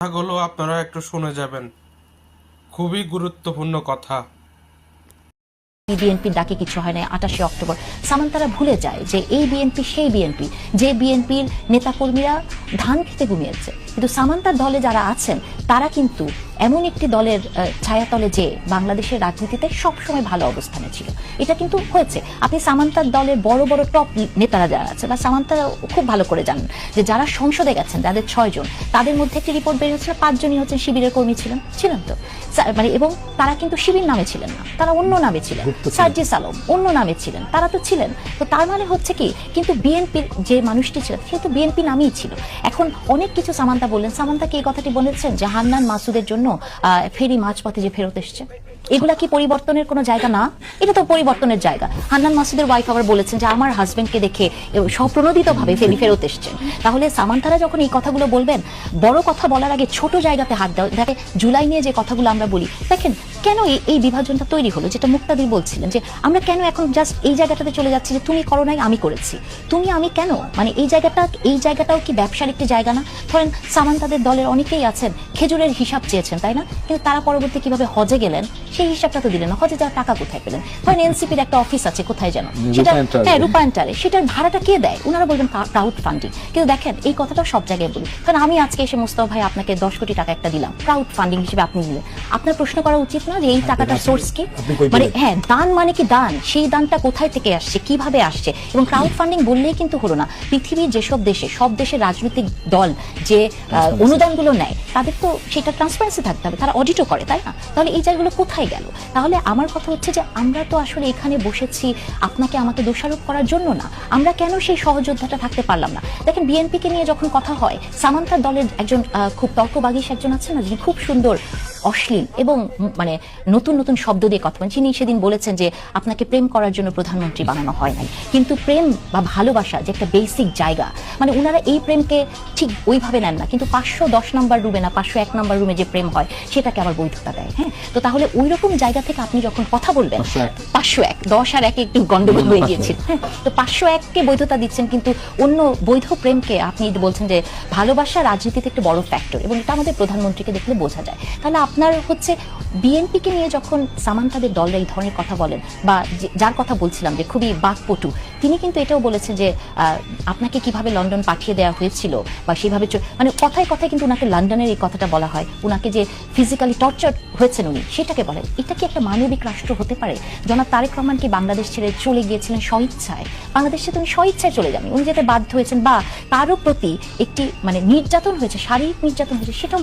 কথাগুলো আপনারা একটু শুনে যাবেন, খুবই গুরুত্বপূর্ণ কথা। বিএনপির ডাকে কিছু হয় না 28শে অক্টোবর। সামান্তারা ভুলে যায় যে এই বিএনপি সেই বিএনপি, যে বিএনপির নেতাকর্মীরা ধান খেতে ঘুমিয়েছে। কিন্তু সামান্তার দলে যারা আছেন তারা কিন্তু এমন একটি দলের ছায়াতলে যে বাংলাদেশের রাজনীতিতে সবসময় ভালো অবস্থানে ছিল। এটা কিন্তু হয়েছে। আপনি সামান্তার দলের বড় বড় টপ নেতারা যারা আছে বা সামান্তারা খুব ভালো করে জানেন যে যারা সংসদে গেছেন যাদের 6 জন, তাদের মধ্যে একটি রিপোর্ট বের হচ্ছিল 5 জনই হচ্ছেন শিবিরের কর্মী ছিলেন তো মানে, এবং তারা কিন্তু শিবির নামে ছিলেন না, তারা অন্য নামে ছিলেন। সার্জিস আলম অন্য নামে ছিলেন, তারা তো ছিলেন। তো তার মানে হচ্ছে কি, কিন্তু বিএনপির যে মানুষটি ছিলেন সে তো বিএনপি নামেই ছিল। এখন অনেক কিছু সামান্তা বললেন। সামান্তা কি এই কথাটি বলেছেন যে হান্নান মাসুদের জন্য ফেরি মাঝপথে যে ফেরত এসছে, এগুলা কি পরিবর্তনের কোনো জায়গা না? এটা তো পরিবর্তনের জায়গা। হান্নান মাসুদের ওয়াইফ আবার বলেছেন যে আমার হাজবেন্ডকে দেখে স্বপ্রণোদিতভাবে ফেরি ফেরত এসছেন। তাহলে সামান্তারা যখন এই কথাগুলো বলবেন, বড় কথা বলার আগে ছোট জায়গাতে হাত দাও। দেখে জুলাই নিয়ে যে কথাগুলো আমরা বলি, দেখেন কেন এই বিভাজনটা তৈরি হলো, যেটা মুক্তাদির বলছিলেন যে আমরা কেন এখন জাস্ট এই জায়গাটাতে চলে যাচ্ছি যে তুমি করো নাই আমি করেছি, তুমি আমি কেন, মানে এই জায়গাটাও কি ব্যবসার একটি জায়গা না? ধরেন সামান্তাদের দলের অনেকেই আছেন খেজুরের হিসাব চেয়েছেন, তাই না? কিন্তু তারা পরবর্তী কিভাবে হজে গেলেন সেই হিসাবটা তো দিলেন না। হজে যাওয়ার টাকা কোথায় পেলেন? ধরেন এনসিপির একটা অফিস আছে কোথায় যেন, সেটা হ্যাঁ রূপান্তরে, সেটার ভাড়াটা কে দেয়? ওনারা বলবেন ক্রাউড ফান্ডিং। কিন্তু দেখেন এই কথাটাও সব জায়গায় বলি। কারণ আমি আজকে এসে মোস্তফা ভাই আপনাকে 10 কোটি টাকা একটা দিলাম, ক্রাউড ফান্ডিং হিসেবে আপনি দিলেন, আপনার প্রশ্ন করা উচিত না যে এই টাকাটার সোর্স কি? মানে হ্যাঁ, দান মানে কি দান, সেই দানটা কোথায় থেকে আসছে, কিভাবে আসছে? এবং ক্রাউড ফান্ডিং বললেই কিন্তু হলো না। পৃথিবীর যেসব দেশে, সব দেশের রাজনৈতিক দল যে অনুদানগুলো নেয় তাদের তো সেটা ট্রান্সপারেন্সি থাকতে হবে, তারা অডিটও করে, তাই না? তাহলে এই জায়গাগুলো কোথায় গেল? তাহলে আমার কথা হচ্ছে যে আমরা তো আসলে এখানে বসেছি আপনাকে আমাকে দোষারোপ করার জন্য না। আমরা কেন সেই সহযোদ্ধাটা থাকতে পারলাম না? দেখেন বিএনপিকে নিয়ে যখন কথা হয়, সামান্তার দলের একজন খুব তর্কবাগীশ একজন আছে না, যিনি খুব সুন্দর অশ্লীল এবং মানে নতুন নতুন শব্দ দিয়ে কথা বলেন, যিনি সেদিন বলেছেন যে আপনাকে প্রেম করার জন্য প্রধানমন্ত্রী বানানো হয় নাই। কিন্তু প্রেম বা ভালোবাসা যে একটা বেসিক জায়গা, মানে ওনারা এই প্রেমকে ঠিক ওইভাবে নেন না। কিন্তু 510 নম্বর রুমে না 501 নম্বর রুমে যে প্রেম হয় সেটাকে আবার বৈধতা দেয়। হ্যাঁ, তো তাহলে ওই রকম জায়গা থেকে আপনি যখন কথা বলবেন, 501 10 আর 1 একটু গন্ডগোল হয়ে গিয়েছিল। হ্যাঁ, তো 501কে বৈধতা দিচ্ছেন, কিন্তু অন্য বৈধ প্রেমকে আপনি বলছেন যে ভালোবাসা রাজনীতিতে একটা বড় ফ্যাক্টর, এবং এটা আমাদের প্রধানমন্ত্রীকে দেখলে বোঝা যায়। তাহলে আপনার হচ্ছে বিএনপিকে নিয়ে যখন সামান্তাদের দলরা এই ধরনের কথা বলেন, বা যার কথা বলছিলাম যে খুবই বাকপটু, তিনি কিন্তু এটাও বলেছেন যে আপনাকে কিভাবে লন্ডন পাঠিয়ে দেওয়া হয়েছিল বা সেভাবে মানে কথায় কথায় কিন্তু ওনাকে লন্ডনের এই কথাটা বলা হয়, ওনাকে যে ফিজিক্যালি টর্চার হয়েছেন উনি সেটাকে বলেন। এটা কি একটা মানবিক রাষ্ট্র হতে পারে? জনাব তারেক রহমান কি বাংলাদেশ ছেড়ে চলে গিয়েছিলেন স্বইচ্ছায়? বাংলাদেশে তো উনি স্বইচ্ছায় চলে যান, উনি যেতে বাধ্য হয়েছেন, বা কারো প্রতি একটি মানে নির্যাতন হয়েছে, শারীরিক নির্যাতন হয়েছে, সেটা